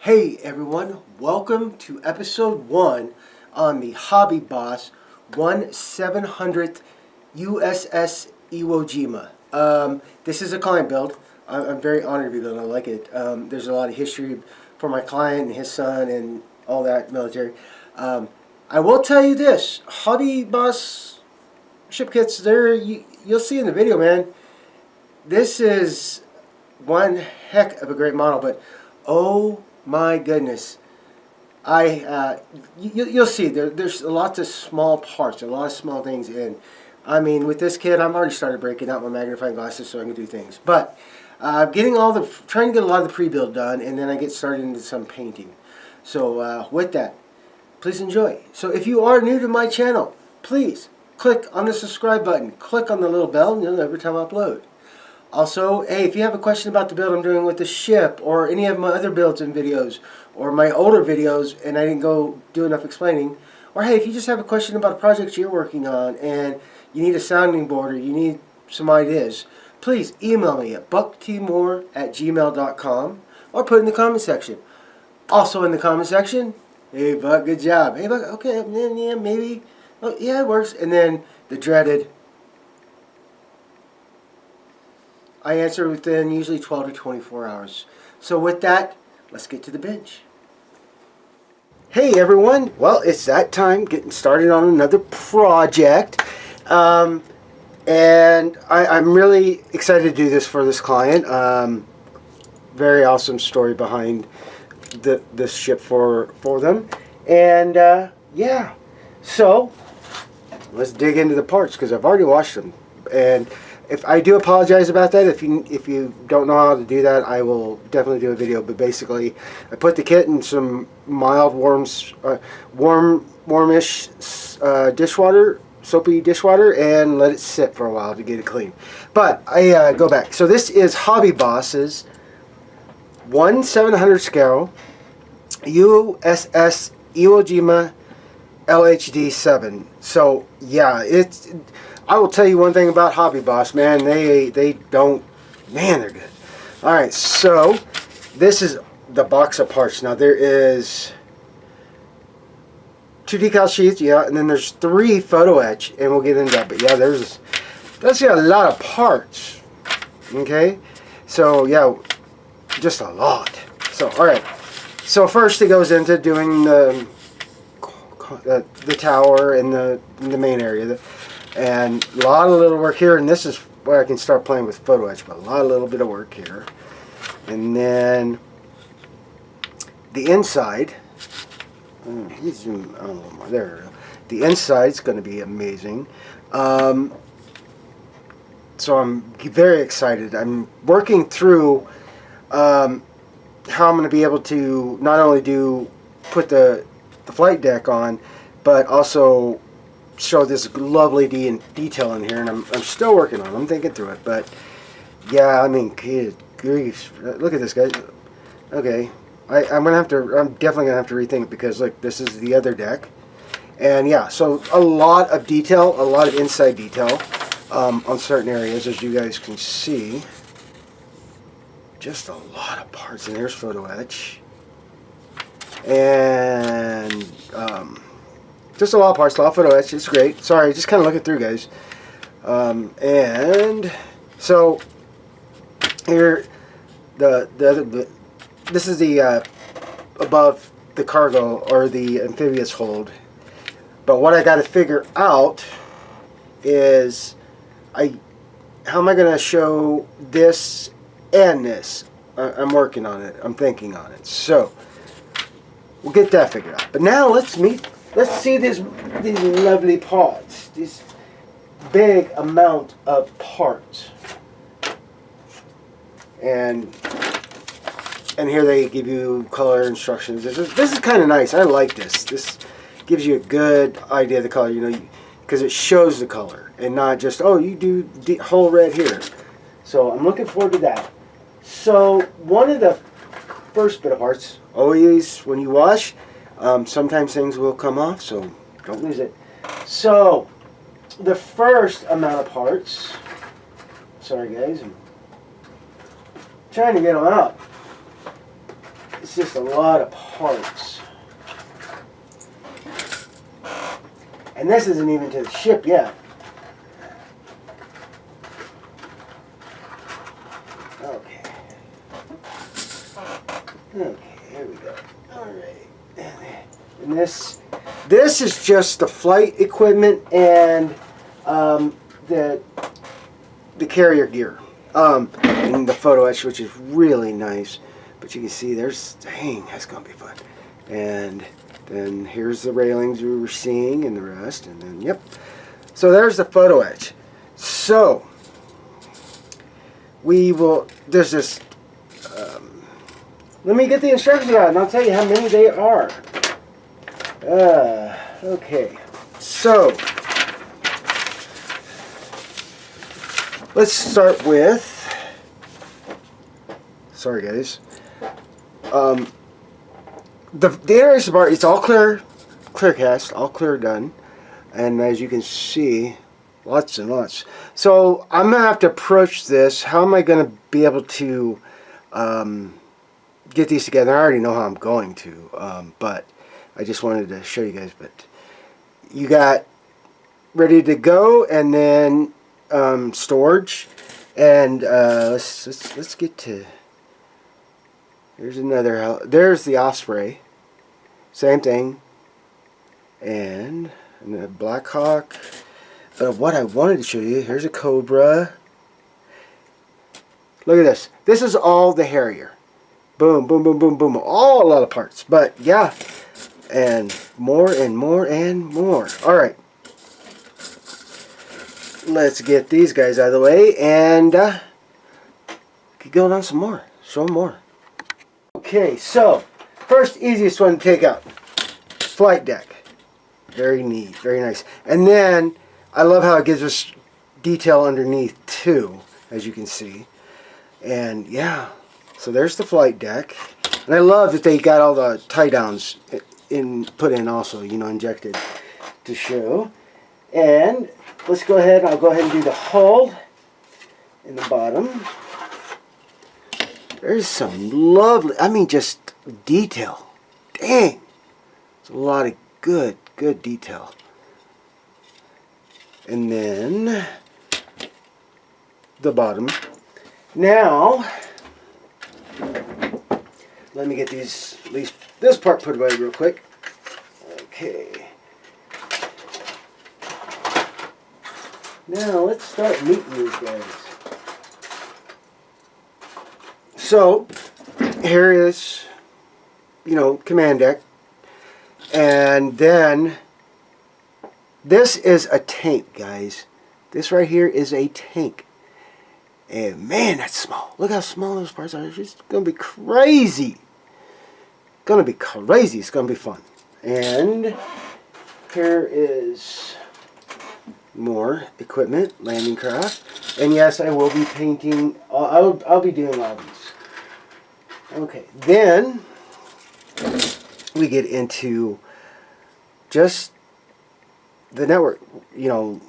Hey everyone, welcome to episode 1 on the Hobby Boss 1/700th USS Iwo Jima. This is a client build. I'm very honored to be building. I like it. There's a lot of history for my client and his son and all that military. I will tell you this, Hobby Boss ship kits, you'll see in the video, man. This is one heck of a great model, but oh my goodness, you'll see there's lots of small parts, a lot of small things in. I mean, with this kit, I've already started breaking out my magnifying glasses so I can do things. But trying to get a lot of the pre-build done, and then I get started into some painting. So with that, please enjoy. So if you are new to my channel, please click on the subscribe button, click on the little bell, and you'll know every time I upload. Also, hey, if you have a question about the build I'm doing with the ship, or any of my other builds and videos, or my older videos, and I didn't go do enough explaining, or hey, if you just have a question about a project you're working on, and you need a sounding board, or you need some ideas, please email me at bucktmoore@gmail.com, or put it in the comment section. Also in the comment section, hey Buck, good job. Hey Buck, okay, yeah, maybe, oh, yeah, it works. And then the dreaded, I answer within usually 12 to 24 hours. So with that, let's get to the bench. Hey everyone, well, it's that time, getting started on another project. And I'm really excited to do this for this client. Very awesome story behind this ship for them. And yeah, so let's dig into the parts because I've already washed them. And if I do apologize about that, if you don't know how to do that, I will definitely do a video. But basically, I put the kit in some mild warmish dishwater, soapy dishwater, and let it sit for a while to get it clean. But I go back. So this is Hobby Boss's 1/700 scale USS Iwo Jima LHD 7. So yeah, I will tell you one thing about Hobby Boss, man. They're good. All right, so this is the box of parts. Now there is 2 decal sheets, yeah, and then there's 3 photo etch, and we'll get into that. But yeah, that's got a lot of parts. Okay, so yeah, just a lot. So all right, so first it goes into doing the tower and the main area. And a lot of little work here, and this is where I can start playing with photo etch, but a little bit of work here. And then the inside, zoom out a little more, there we go. The inside's going to be amazing. So I'm very excited. I'm working through how I'm going to be able to not only put the flight deck on, but also show this lovely detail in here, and I'm still working on it. I'm thinking through it, but yeah, I mean, good grief, look at this, guys. Okay, I'm definitely gonna have to rethink it because look, this is the other deck, and yeah, so a lot of detail, a lot of inside detail on certain areas, as you guys can see. Just a lot of parts, and there's photo etch, and just a lot of parts, a lot of photo etch. It's great. Sorry, just kind of looking through, guys. And so here, this is the above the cargo or the amphibious hold. But what I got to figure out is how am I going to show this and this? I'm working on it. I'm thinking on it. So we'll get that figured out. But now let's see these lovely parts, this big amount of parts, and here they give you color instructions. This is kind of nice. I like this. This gives you a good idea of the color, you know, because it shows the color and not just, oh, you do whole red here. So I'm looking forward to that. So one of the first bit of parts, always when you wash, sometimes things will come off, so don't lose it. So the first amount of parts, sorry guys, I'm trying to get them out. It's just a lot of parts. And this isn't even to the ship yet. Okay. Okay, here we go. Alright. And this is just the flight equipment and the carrier gear. And the photo-etch, which is really nice. But you can see there's, dang, that's going to be fun. And then here's the railings we were seeing and the rest. And then, yep. So there's the photo-etch. So, we will, there's this, let me get the instructions out and I'll tell you how many they are. Okay. So, let's start with, sorry guys, the aeration bar, it's all clear cast, all clear done, and as you can see, lots and lots. So I'm going to have to approach this. How am I going to be able to get these together? I already know how I'm going to, but I just wanted to show you guys. But you got ready to go, and then storage, and let's get to. Here's another. There's the Osprey. Same thing. And the Black Hawk. But what I wanted to show you, here's a Cobra. Look at this. This is all the Harrier. Boom, boom, boom, boom, boom. All a lot of parts. But yeah. And more and more and more. Alright. Let's get these guys out of the way and keep going on some more. Show them more. Okay, so first easiest one to take out, flight deck. Very neat, very nice. And then I love how it gives us detail underneath too, as you can see. And yeah, so there's the flight deck. And I love that they got all the tie downs put in also, you know, injected to show. And let's go ahead, I'll go ahead and do the hull in the bottom. There's some lovely, I mean, just detail. Dang. It's a lot of good detail. And then the bottom. Now, let me get these, at least this part put away real quick. Okay. Now, let's start meeting these guys. So, here is, you know, command deck. And then, this is a tank, guys. This right here is a tank. And man, that's small. Look how small those parts are. It's just going to be crazy. Going to be crazy. It's going to be fun. And here is more equipment, landing craft. And yes, I will be painting. I'll be doing all these. Okay, then we get into just the network, you know,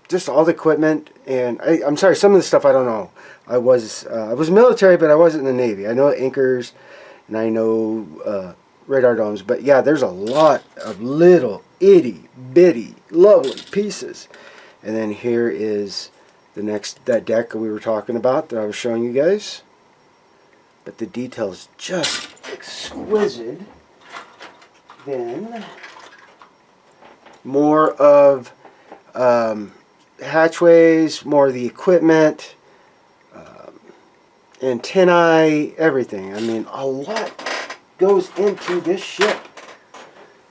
just all the equipment. And I'm sorry, some of the stuff I don't know. I was military, but I wasn't in the Navy. I know anchors, and I know radar domes. But yeah, there's a lot of little itty bitty lovely pieces. And then here is that deck we were talking about that I was showing you guys. But the detail is just exquisite. Then more of hatchways, more of the equipment, antennae, everything. I mean, a lot goes into this ship.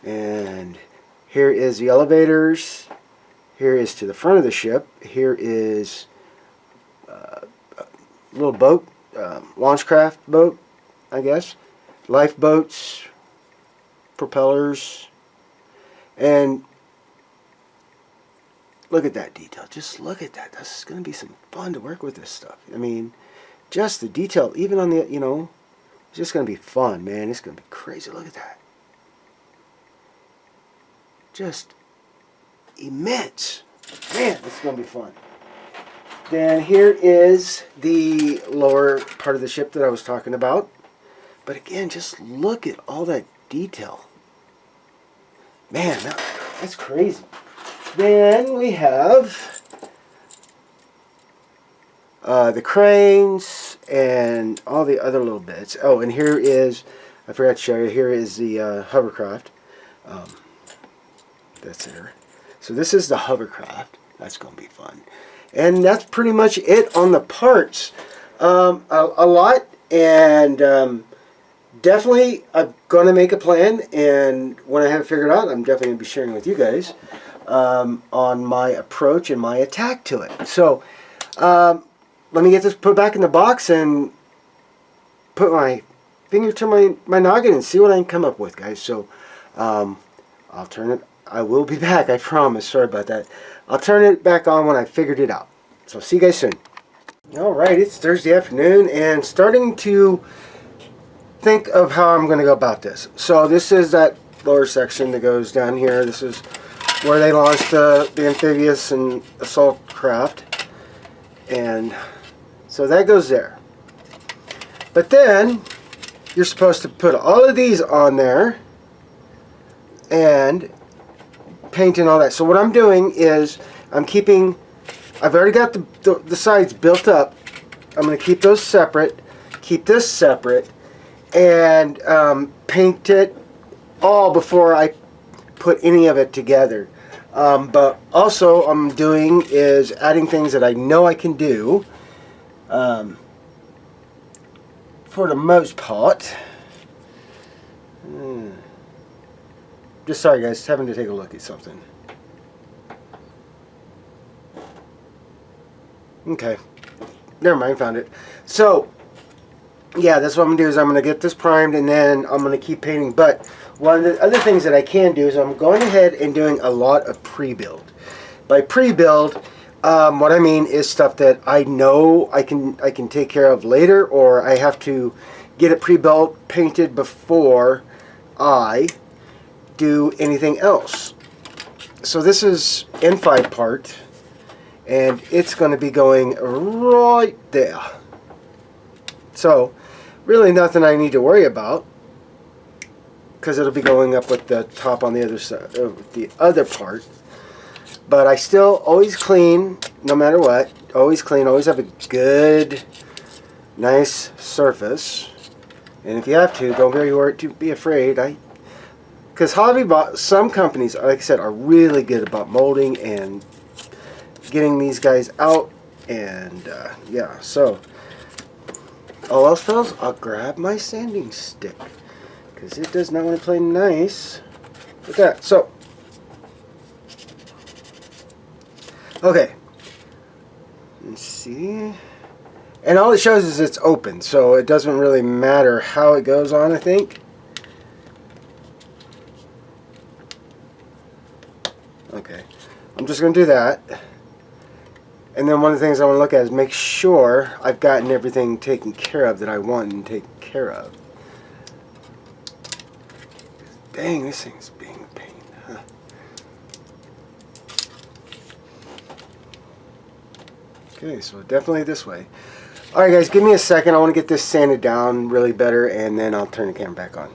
And here is the elevators. Here is to the front of the ship. Here is a little boat, launchcraft boat, I guess. Lifeboats, propellers, and look at that detail. Just look at that. This is going to be some fun to work with this stuff. I mean, just the detail, even on the, you know, it's just going to be fun, man. It's going to be crazy. Look at that. Just immense. Man, it's going to be fun. Then here is the lower part of the ship that I was talking about. But again, just look at all that detail. Man, that's crazy. Then we have the cranes and all the other little bits. Oh, and here is, I forgot to show you, here is the hovercraft. That's there. So this is the hovercraft. That's going to be fun. And that's pretty much it on the parts. A lot, and definitely I'm going to make a plan, and when I have it figured out, I'm definitely going to be sharing with you guys on my approach and my attack to it. So let me get this put back in the box and put my finger to my noggin and see what I can come up with, guys. So I'll turn it. I will be back, I promise. Sorry about that. I'll turn it back on when I figured it out. So see you guys soon. Alright, it's Thursday afternoon and starting to think of how I'm going to go about this. So this is that lower section that goes down here. This is where they launched the amphibious and assault craft. And so that goes there. But then you're supposed to put all of these on there and paint and all that. So what I'm doing is I've already got the sides built up. I'm going to keep those separate, keep this separate, and paint it all before I put any of it together. But also I'm doing is adding things that I know I can do for the most part. Just sorry guys, having to take a look at something. Okay, never mind, found it. So yeah, that's what I'm going to do is I'm going to get this primed and then I'm going to keep painting. But one of the other things that I can do is I'm going ahead and doing a lot of pre-build. By pre-build, what I mean is stuff that I know I can take care of later, or I have to get it pre-built, painted before I do anything else. So this is N5 part, and it's going to be going right there. So really nothing I need to worry about, because it'll be going up with the top on the other side, the other part. But I still always clean, no matter what. Always clean, always have a good, nice surface. And if you have to, don't be afraid. Because hobbyboss, some companies, like I said, are really good about molding and getting these guys out. And yeah, so all else fails, I'll grab my sanding stick, because it does not want to play nice with that. So okay, let's see. And all it shows is it's open, so it doesn't really matter how it goes on, I think. Okay, I'm just going to do that. And then one of the things I want to look at is make sure I've gotten everything taken care of that I want and taken care of. Dang, this thing's being a pain, huh? Okay, so definitely this way. Alright guys, give me a second. I want to get this sanded down really better, and then I'll turn the camera back on.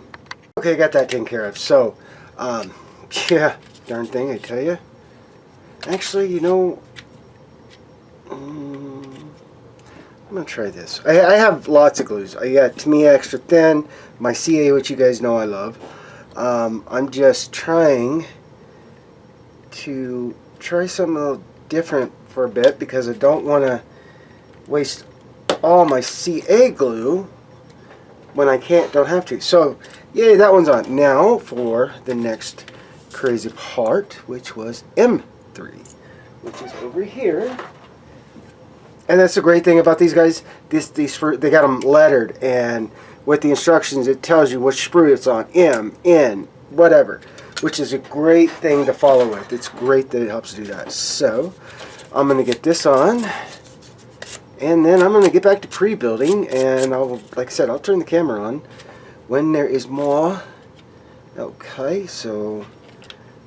Okay, got that taken care of. So, yeah, darn thing, I tell you. Actually, you know, I'm going to try this. I have lots of glues. I got T.B.I extra thin, my CA, which you guys know I love. I'm just trying to try something a little different for a bit, because I don't want to waste all my CA glue when I don't have to. So, yay, that one's on. Now for the next crazy part, which was M3, which is over here. And that's the great thing about these guys. They got them lettered, and with the instructions it tells you which sprue it's on, M, N, whatever, which is a great thing to follow with. It's great that it helps do that. So I'm going to get this on, and then I'm going to get back to pre-building, and like I said, I'll turn the camera on when there is more. Okay, so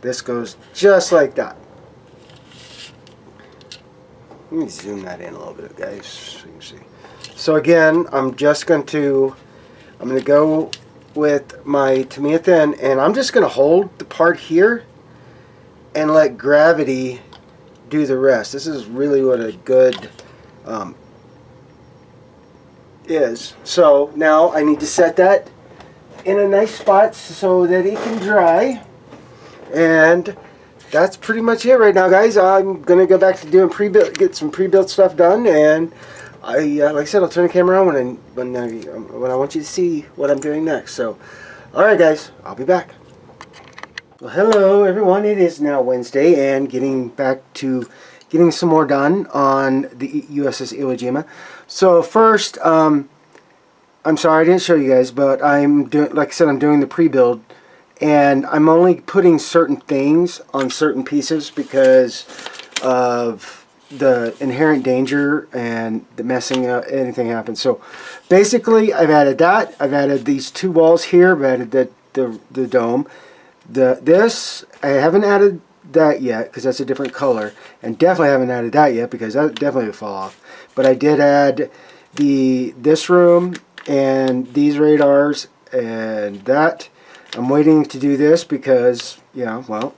this goes just like that. Let me zoom that in a little bit, guys, so you can see. So again, I'm going to go with my Tamiya thin, and I'm just going to hold the part here and let gravity do the rest. This is really what a good is. So now I need to set that in a nice spot so that it can dry, and that's pretty much it right now, guys. I'm gonna go back to doing get some pre-built stuff done, and like I said, I'll turn the camera on when I want you to see what I'm doing next. So, all right, guys, I'll be back. Well, hello everyone. It is now Wednesday, and getting back to getting some more done on the USS Iwo Jima. So first, I'm sorry I didn't show you guys, but I'm doing, like I said, I'm doing the pre-build, and I'm only putting certain things on certain pieces because of the inherent danger and the messing up, anything happens. So basically, I've added that. I've added these two walls here. I've added the dome. This I haven't added that yet because that's a different color, and definitely haven't added that yet because that definitely would fall off. But I did add this room and these radars and that. I'm waiting to do this because, yeah, well,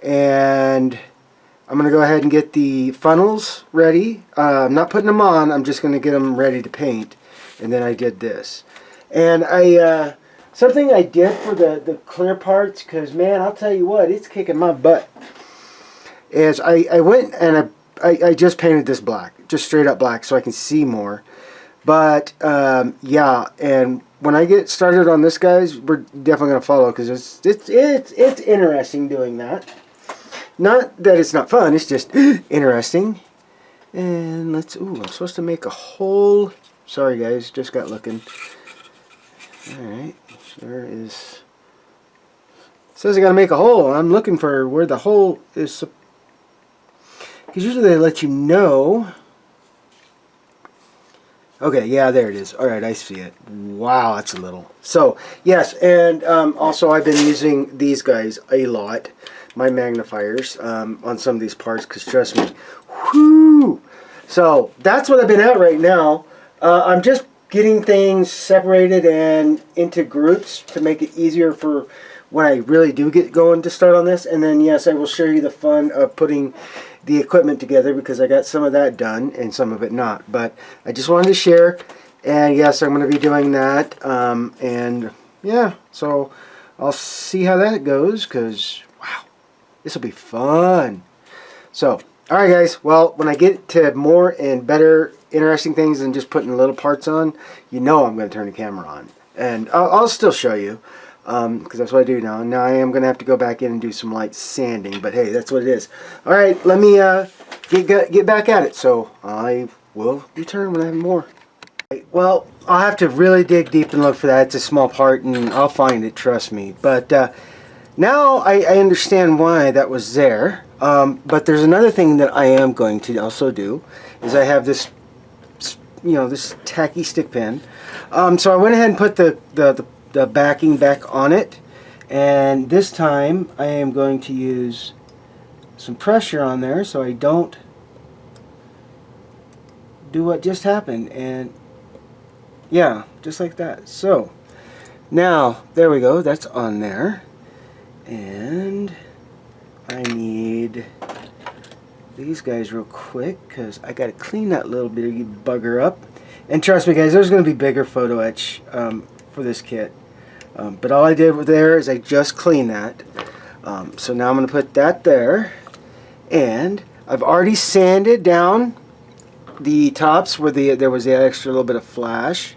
and I'm going to go ahead and get the funnels ready. I'm not putting them on, I'm just going to get them ready to paint. And then I did this. And something I did for the clear parts, because, man, I'll tell you what, it's kicking my butt, is I went and I just painted this black, just straight up black, so I can see more. But, yeah, and when I get started on this, guys, we're definitely going to follow, because it's interesting doing that. Not that it's not fun, it's just interesting. And let's, I'm supposed to make a hole. Sorry, guys, just got looking. Alright, there is, it says I got to make a hole. I'm looking for where the hole is, because usually they let you know. Okay, yeah, there it is. Alright, I see it. Wow, that's a little. So, yes, and also I've been using these guys a lot, my magnifiers, on some of these parts, because trust me, whoo! So, that's what I've been at right now. I'm just getting things separated and into groups to make it easier for when I really do get going to start on this. And then, yes, I will show you the fun of putting the equipment together, because I got some of that done and some of it not. But I just wanted to share, and yes, I'm going to be doing that. And yeah, so I'll see how that goes, because wow, this will be fun. So, alright guys, well, when I get to more and better interesting things than just putting little parts on, you know I'm going to turn the camera on. And I'll still show you, because that's what I do now. Now I am going to have to go back in and do some light sanding, but hey, that's what it is. Alright, let me get back at it, so I will return when I have more. Well, I'll have to really dig deep and look for that. It's a small part, and I'll find it, trust me. But now I understand why that was there. But there's another thing that I am going to also do, is I have this, you know, this tacky stick pin. So I went ahead and put the backing back on it, and this time I am going to use some pressure on there so I don't do what just happened. And yeah, just like that. So now there we go, that's on there, and I need these guys real quick because I got to clean that little bitty bugger up. And trust me guys, there's going to be bigger photo etch for this kit. But all I did there is I just cleaned that. So now I'm going to put that there. And I've already sanded down the tops where there was the extra little bit of flash.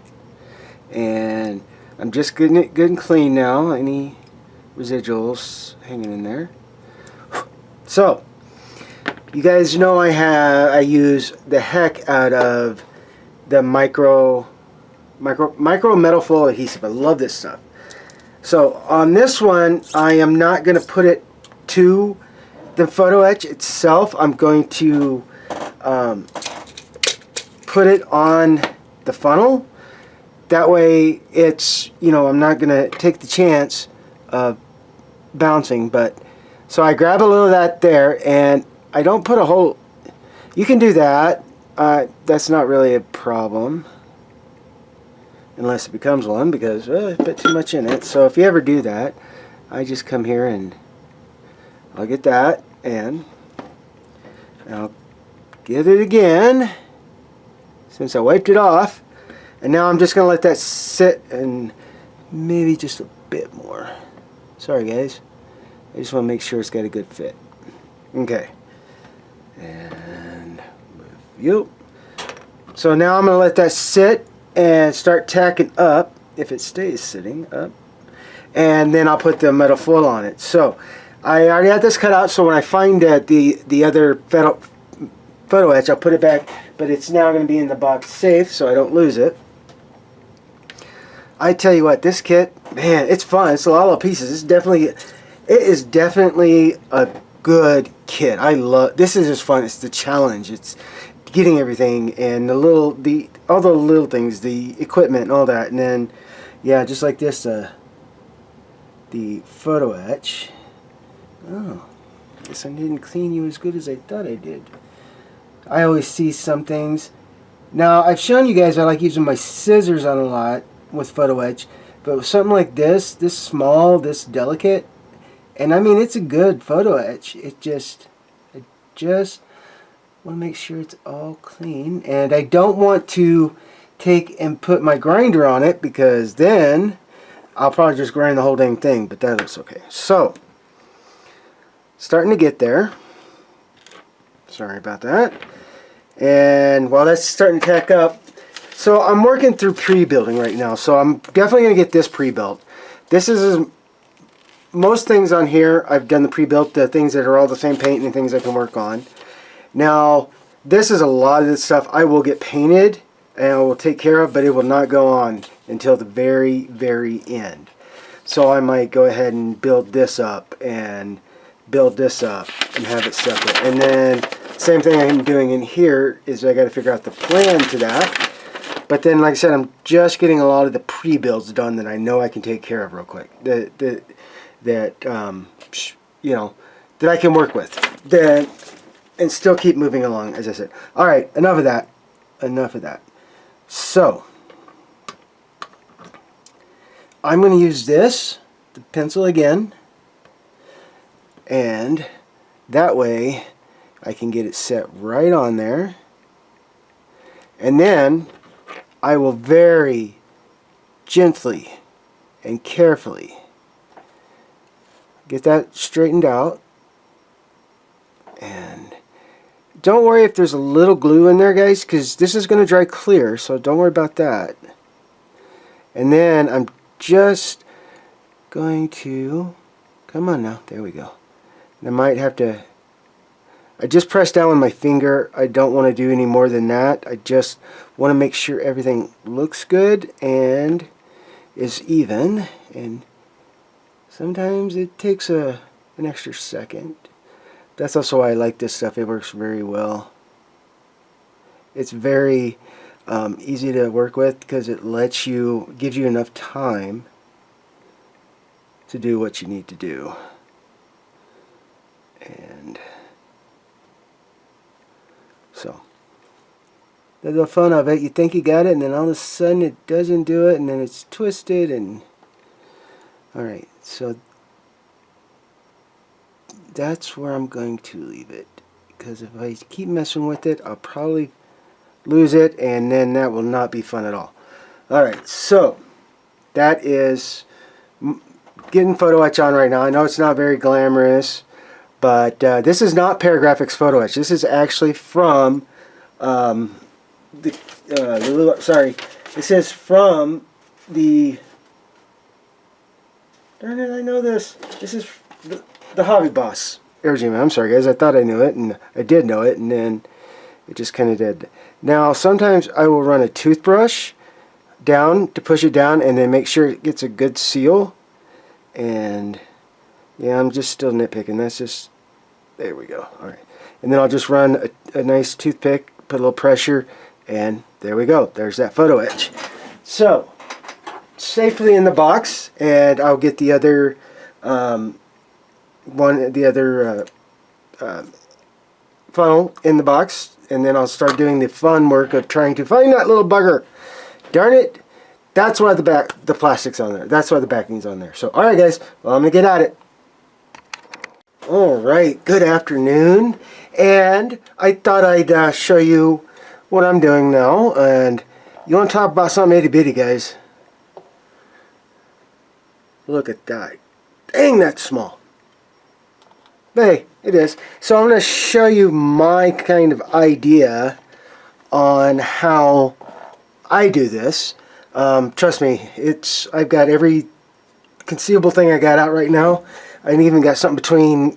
And I'm just getting it good and clean now. Any residuals hanging in there. So, you guys know I use the heck out of the micro metal foil adhesive. I love this stuff. So on this one, I am not going to put it to the photo etch itself. I'm going to put it on the funnel. That way it's, you know, I'm not going to take the chance of bouncing. But so I grab a little of that there, and I don't put a whole, You can do that. That's not really a problem. Unless it becomes one, because there's a bit too much in it. So if you ever do that, I just come here and I'll get that, and I'll get it again, since I wiped it off. And now I'm just going to let that sit, and maybe just a bit more. Sorry guys, I just want to make sure it's got a good fit. Okay, and you. So now I'm going to let that sit and start tacking up, if it stays sitting up, and then I'll put the metal foil on it. So I already had this cut out, so when I find the other photo etch, I'll put it back, but it's now going to be in the box safe so I don't lose it. I tell you what, this kit, man, it's fun. It's a lot of pieces. It is definitely a good kit. I love this. Is just fun. It's the challenge. It's getting everything, and all the little things, the equipment and all that. And then yeah, just like this, the photo etch. Oh, guess I didn't clean you as good as I thought I did. I always see some things. Now I've shown you guys I like using my scissors on a lot with photo etch, but with something like this small, this delicate, and I mean it's a good photo etch. I just want to make sure it's all clean, and I don't want to take and put my grinder on it, because then I'll probably just grind the whole dang thing, but that looks okay. So starting to get there. Sorry about that. And while that's starting to tack up, so I'm working through pre-building right now, so I'm definitely going to get this pre-built. This is most things on here I've done the pre-built, the things that are all the same paint and things I can work on. Now this is a lot of this stuff I will get painted and I will take care of, but it will not go on until the very end. So I might go ahead and build this up and build this up and have it separate. And then same thing I'm doing in here is I got to figure out the plan to that. But then, like I said, I'm just getting a lot of the pre-builds done that I know I can take care of real quick. That you know, that I can work with. And still keep moving along, as I said. All right, enough of that. Enough of that. So I'm going to use the pencil again, and that way I can get it set right on there, and then I will very gently and carefully get that straightened out. And don't worry if there's a little glue in there, guys, because this is going to dry clear, so don't worry about that. And then I'm just going to, come on now, there we go. And I might have to, I just press down with my finger. I don't want to do any more than that. I just want to make sure everything looks good and is even. And sometimes it takes an extra second. That's also why I like this stuff. It works very well. It's very easy to work with because it gives you enough time to do what you need to do. And so that's the fun of it. You think you got it, and then all of a sudden it doesn't do it, and then it's twisted. And alright, so that's where I'm going to leave it, because if I keep messing with it, I'll probably lose it, and then that will not be fun at all. Alright, so that is getting photo etch on right now. I know it's not very glamorous, but this is not Paragraphics photo etch. This is actually from sorry, this is from the, darn it, I know this. This is the hobbyboss Iwo Jima. I'm sorry guys, I thought I knew it, and I did know it, and then it just kind of did. Now sometimes I will run a toothbrush down to push it down and then make sure it gets a good seal. And yeah, I'm just still nitpicking. That's just, there we go. Alright, and then I'll just run a nice toothpick, put a little pressure, and there we go. There's that photo etch. So safely in the box, and I'll get the other funnel in the box, and then I'll start doing the fun work of trying to find that little bugger. Darn it! That's why the plastic's on there. That's why the backing's on there. So, alright guys, well, I'm going to get at it. Alright, good afternoon. And I thought I'd show you what I'm doing now. And you want to talk about something itty bitty, guys? Look at that. Dang, that's small. Hey, it is. So I'm going to show you my kind of idea on how I do this. Trust me, I've got every conceivable thing I got out right now. I even got something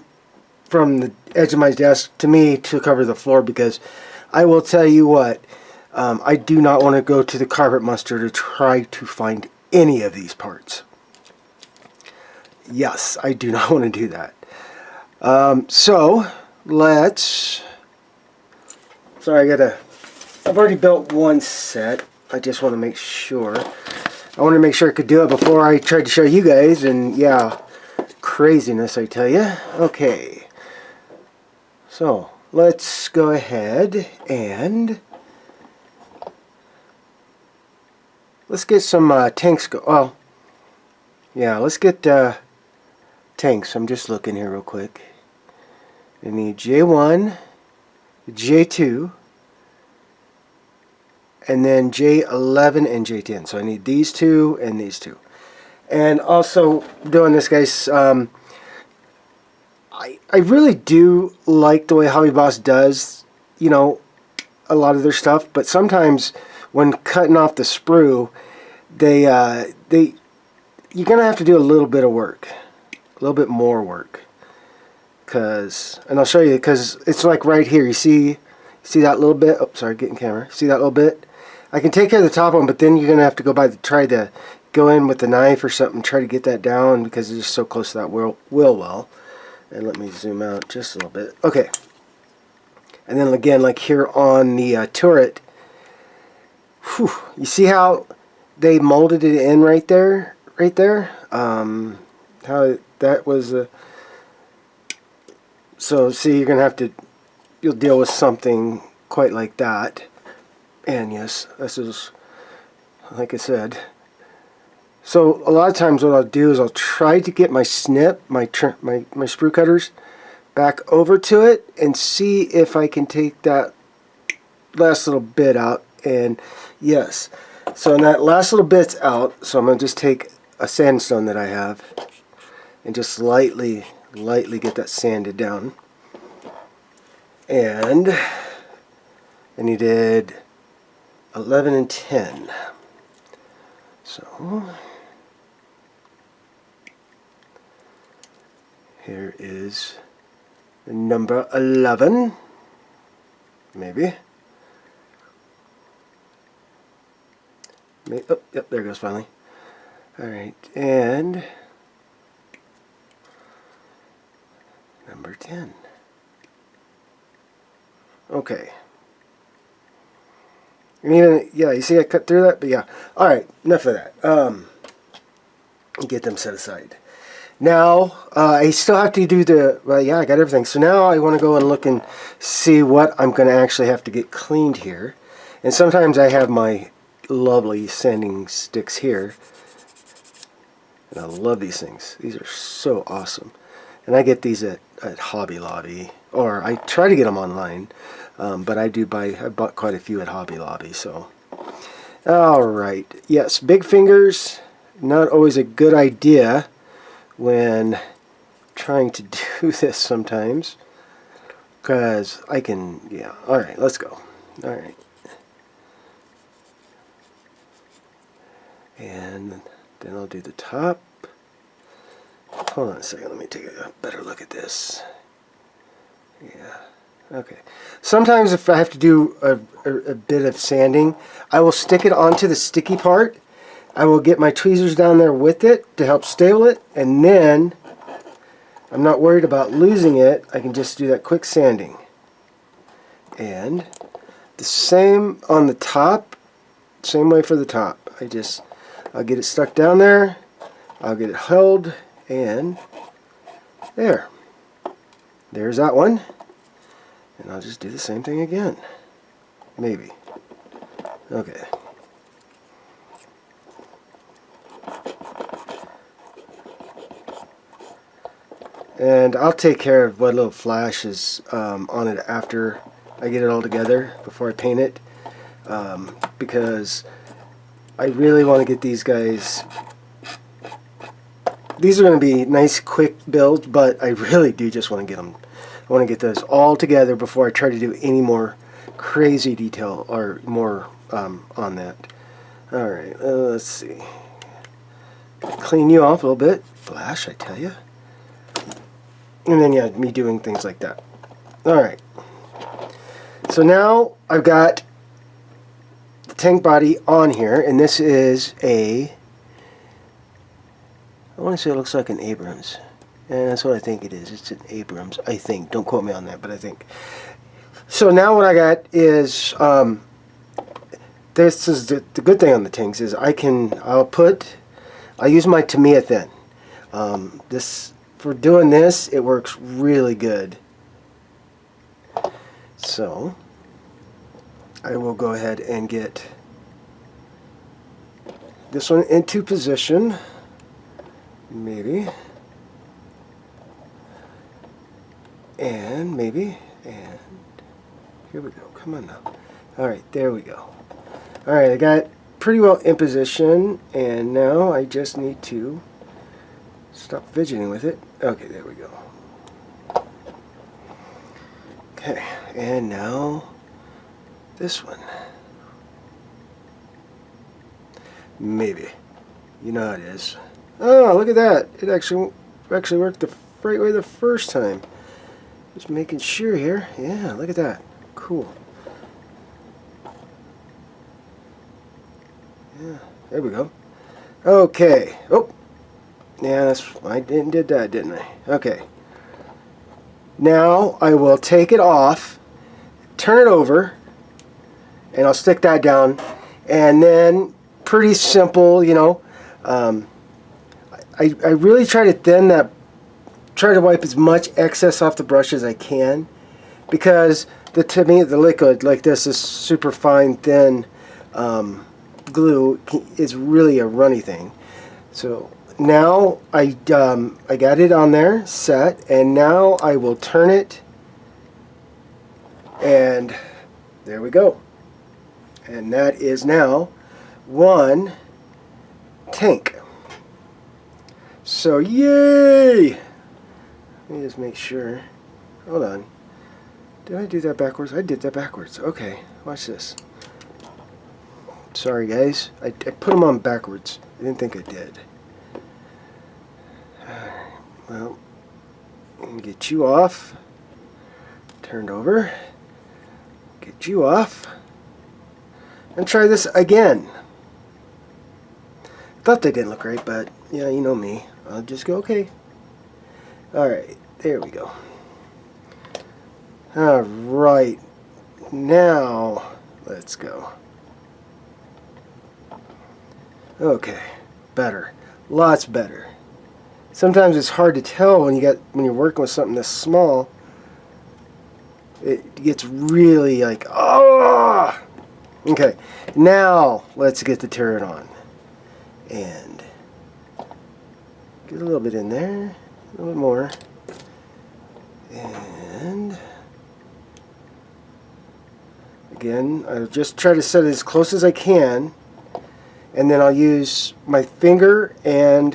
from the edge of my desk to me to cover the floor, because I will tell you what, I do not want to go to the carpet monster to try to find any of these parts. Yes, I do not want to do that. So let's. Sorry, I've already built one set. I just want to make sure. I want to make sure I could do it before I tried to show you guys, and yeah, craziness, I tell you. Okay, so let's go ahead and let's get some tanks. Well, yeah, let's get tanks. I'm just looking here real quick. I need J1, J2, and then J11 and J10. So I need these two and these two. And also doing this, guys, I really do like the way hobbyboss does, you know, a lot of their stuff. But sometimes when cutting off the sprue, you're gonna have to do a little bit of work, a little bit more work. And I'll show you, because it's like right here. You see that little bit? Oh, sorry, getting camera. See that little bit? I can take care of the top one, but then you're gonna have to try to go in with the knife or something, try to get that down, because it's just so close to that wheel well. And let me zoom out just a little bit. Okay. And then again, like here on the turret, whew, you see how they molded it in right there? How that was so see, you're gonna you'll deal with something quite like that. And yes, this is, like I said. So a lot of times what I'll do is I'll try to get my snip, my sprue cutters back over to it, and see if I can take that last little bit out. And yes, so when that last little bit's out, so I'm going to just take a sandstone that I have and just lightly get that sanded down. And I needed 11 and 10. So here is number 11, maybe. Oh, yep, there it goes finally. Alright, and number 10. Okay. And even, yeah, you see I cut through that? But yeah. Alright, enough of that. Get them set aside. Now, I still have to do well, yeah, I got everything. So now I want to go and look and see what I'm going to actually have to get cleaned here. And sometimes I have my lovely sanding sticks here. And I love these things. These are so awesome. And I get these at Hobby Lobby. Or I try to get them online. But I bought quite a few at Hobby Lobby. So, alright. Yes, big fingers, not always a good idea when trying to do this sometimes, because I can, yeah. Alright, let's go. Alright. And then I'll do the top. Hold on a second, let me take a better look at this. Yeah, okay. Sometimes if I have to do a bit of sanding, I will stick it onto the sticky part. I will get my tweezers down there with it to help stable it, and then I'm not worried about losing it. I can just do that quick sanding. And the same on the top, same way for the top. I'll get it stuck down there, I'll get it held, and there's that one. And I'll just do the same thing again. Maybe. Okay. And I'll take care of what little flash is on it after I get it all together, before I paint it. Because I really want to get these guys. These are going to be nice, quick builds, but I really do just want to get them. I want to get those all together before I try to do any more crazy detail or more on that. Alright, let's see. Clean you off a little bit. Flash, I tell you. And then, yeah, me doing things like that. Alright. So now I've got the tank body on here, and this is a, I want to say it looks like an Abrams. And that's what I think it is. It's an Abrams, I think. Don't quote me on that, but I think. So now what I got is, this is the good thing on the tanks is I use my Tamiya thin. For doing this, it works really good. So I will go ahead and get this one into position, maybe, and maybe, and here we go. Come on now. Alright, there we go. Alright, I got it pretty well in position, and now I just need to stop fidgeting with it. Okay, there we go. Okay, and now this one. Maybe. You know how it is. Oh, look at that. It actually worked the right way the first time. Just making sure here. Yeah, look at that. Cool. Yeah, there we go. Okay. Oh. Yeah, I did that, didn't I? Okay. Now I will take it off, turn it over, and I'll stick that down. And then, pretty simple, you know. I really try to thin that, try to wipe as much excess off the brush as I can, because to me the liquid like this is super fine, thin glue is really a runny thing. So now I got it on there set, and now I will turn it, and there we go. And that is now one tank. So yay! Let me just make sure. Hold on. Did I do that backwards? I did that backwards. Okay, watch this. Sorry guys, I put them on backwards. I didn't think I did. Well, let me get you off. Turned over. Get you off. And try this again. Thought they didn't look right, but yeah, you know me. I'll just go okay. Alright, there we go. Alright, now let's go. Okay, better. Lots better. Sometimes it's hard to tell when you're working with something this small. It gets really like, oh! Okay, now let's get the turret on. And get a little bit in there, a little bit more. And again, I'll just try to set it as close as I can. And then I'll use my finger and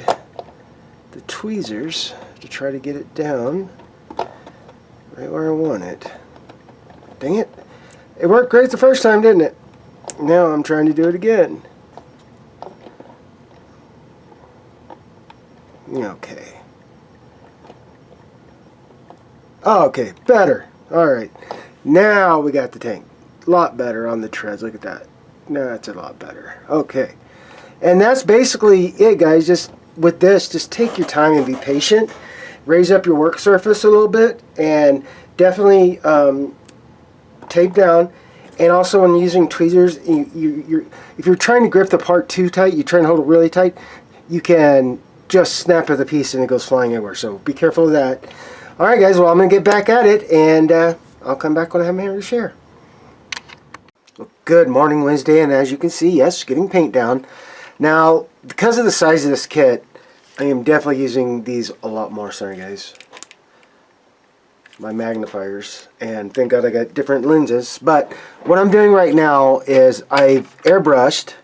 the tweezers to try to get it down right where I want it. Dang it. It worked great the first time, didn't it? Now I'm trying to do it again. Okay. Oh, okay, better. Alright. Now we got the tank. A lot better on the treads. Look at that. Now that's a lot better. Okay. And that's basically it, guys. Just with this, just take your time and be patient. Raise up your work surface a little bit, and definitely tape down. And also when using tweezers, if you're trying to grip the part too tight, you try and hold it really tight, you can just snap at the piece and it goes flying everywhere. So be careful of that. Alright guys, well I'm going to get back at it, and I'll come back when I have my hair to share. Well, good morning, Wednesday, and as you can see, yes, getting paint down. Now, because of the size of this kit, I am definitely using these a lot more. Sorry, guys. My magnifiers, and thank God I got different lenses. But what I'm doing right now is I've airbrushed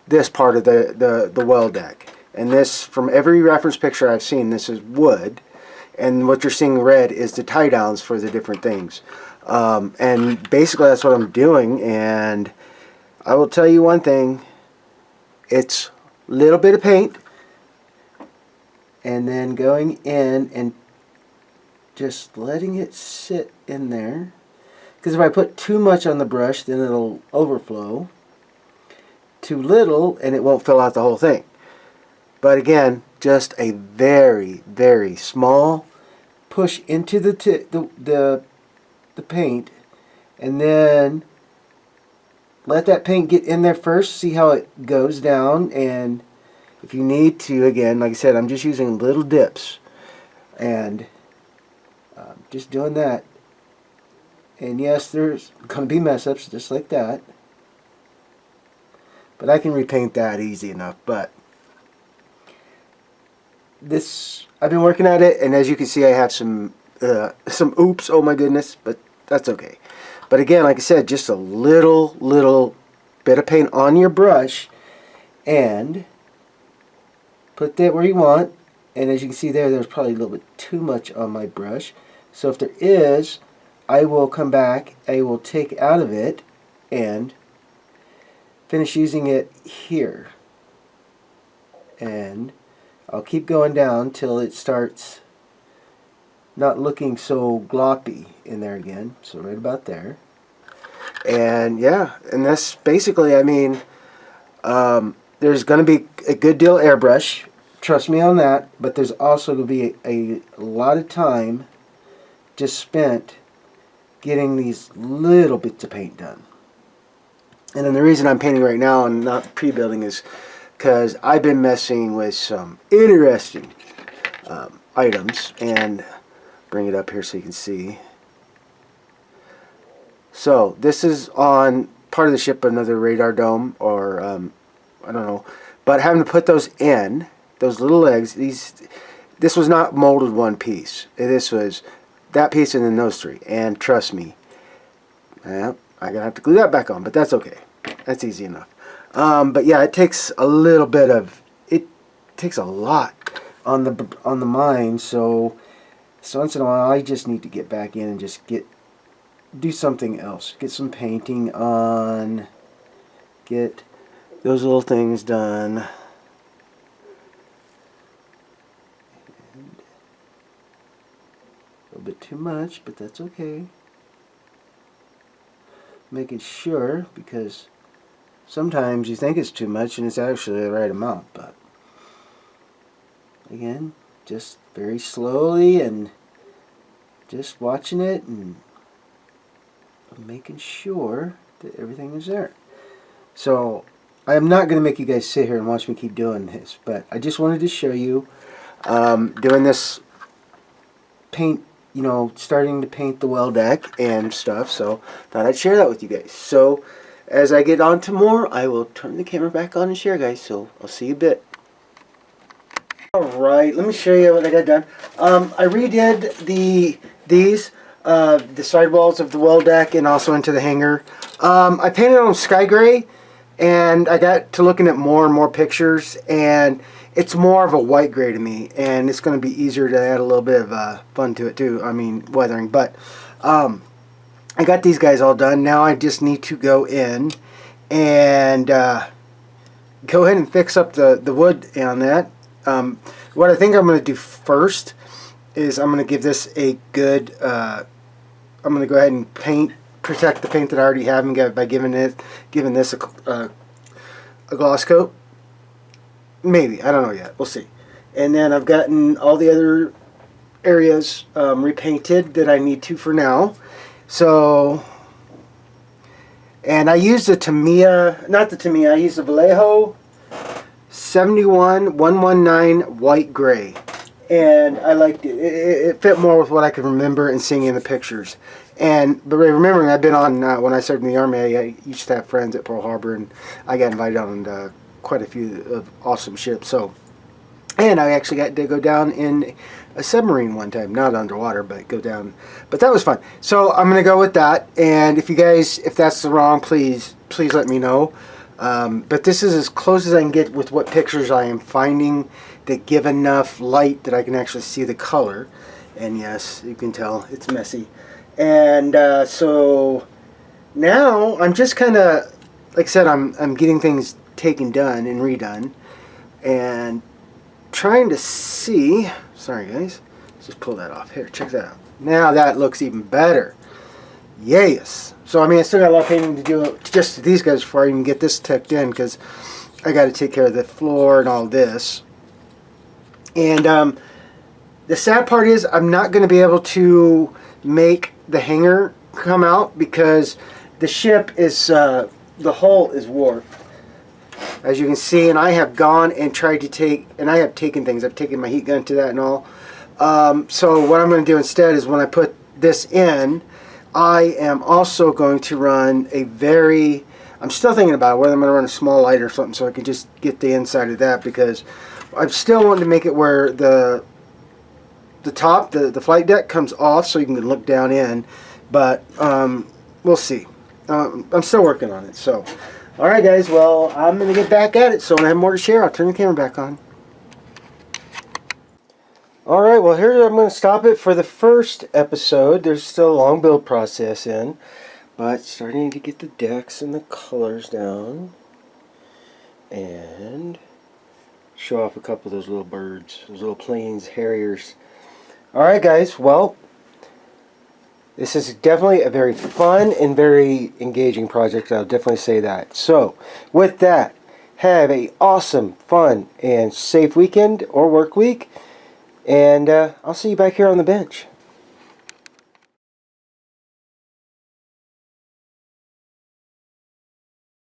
this part of the well deck, and this, from every reference picture I've seen, this is wood, and what you're seeing red is the tie downs for the different things. And basically that's what I'm doing, and I will tell you one thing, it's a little bit of paint and then going in and just letting it sit in there, because if I put too much on the brush then it'll overflow. Too little and it won't fill out the whole thing. But again, just a very, very small push into the paint, and then let that paint get in there first, see how it goes down, and if you need to, again, like I said, I'm just using little dips and just doing that. And yes, there's going to be mess ups just like that, but I can repaint that easy enough. But this, I've been working at it, and as you can see, I have some oops, oh my goodness, but that's okay. But again, like I said, just a little bit of paint on your brush, and put that where you want. And as you can see there's probably a little bit too much on my brush. So if there is, I will come back, I will take out of it and finish using it here. And I'll keep going down till it starts not looking so gloppy in there again. So right about there. And yeah, and that's basically, I mean, there's going to be a good deal of airbrush, trust me on that, but there's also going to be a lot of time just spent getting these little bits of paint done. And then the reason I'm painting right now and not pre-building is because I've been messing with some interesting items, and bring it up here so you can see. So this is on part of the ship, another radar dome, or I don't know, but having to put those in, those little legs, this was not molded one piece. This was that piece and then those three, and trust me, well, I'm gonna have to glue that back on, but that's okay. That's easy enough. But yeah, it takes a little bit of, it takes a lot on the mind, so once in a while I just need to get back in and just do something else. Get some painting on, get those little things done. And a little bit too much, but that's okay. Making sure, because sometimes you think it's too much and it's actually the right amount, but again, just very slowly and just watching it and making sure that everything is there. So I am not going to make you guys sit here and watch me keep doing this, but I just wanted to show you doing this paint, you know, starting to paint the well deck and stuff, so thought I'd share that with you guys. So as I get on to more, I will turn the camera back on and share, guys, so I'll see you a bit. Alright, let me show you what I got done. I redid the sidewalls of the well deck and also into the hangar. I painted on sky gray, and I got to looking at more and more pictures, and it's more of a white gray to me, and it's going to be easier to add a little bit of fun to it too. I mean, weathering. But I got these guys all done. Now I just need to go in and go ahead and fix up the wood on that. What I think I'm going to do first is I'm going to give this a good, I'm going to go ahead and protect the paint that I already have and by giving this a gloss coat. Maybe, I don't know yet, we'll see. And then I've gotten all the other areas repainted that I need to for now. So, and I used the Tamiya, not the Tamiya, I used the Vallejo 71119 white gray, and I liked it. It fit more with what I could remember and seeing in the pictures. But remembering, I've been on when I served in the Army. I used to have friends at Pearl Harbor, and I got invited on quite a few of awesome ships. So, and I actually got to go down in a submarine one time, not underwater, but go down. But that was fun. So I'm gonna go with that. And if you guys, if that's the wrong, please let me know. But this is as close as I can get with what pictures I am finding that give enough light that I can actually see the color. And yes, you can tell it's messy. And so now I'm just kind of, like I said, I'm getting things taken done and redone, and trying to see. Sorry guys, let's just pull that off. Here, check that out. Now that looks even better. Yes. So I mean, I still got a lot of painting to do just to these guys before I even get this tucked in, because I got to take care of the floor and all this. And the sad part is I'm not going to be able to make the hanger come out because the ship is the hull is warped, as you can see, and I have gone and tried to take, and I have taken things. I've taken my heat gun to that and all. So what I'm going to do instead is when I put this in, I am also going to run a very, I'm still thinking about whether I'm going to run a small light or something so I can just get the inside of that, because I'm still wanting to make it where the top, the flight deck comes off so you can look down in, but we'll see. I'm still working on it. So, alright guys, well, I'm going to get back at it, so when I have more to share, I'll turn the camera back on. Alright, well here I'm going to stop it for the first episode. There's still a long build process in, but starting to get the decks and the colors down, and show off a couple of those little birds, those little plains harriers. Alright guys, well, this is definitely a very fun and very engaging project. I'll definitely say that. So, with that, have a awesome, fun, and safe weekend or work week. And I'll see you back here on the bench.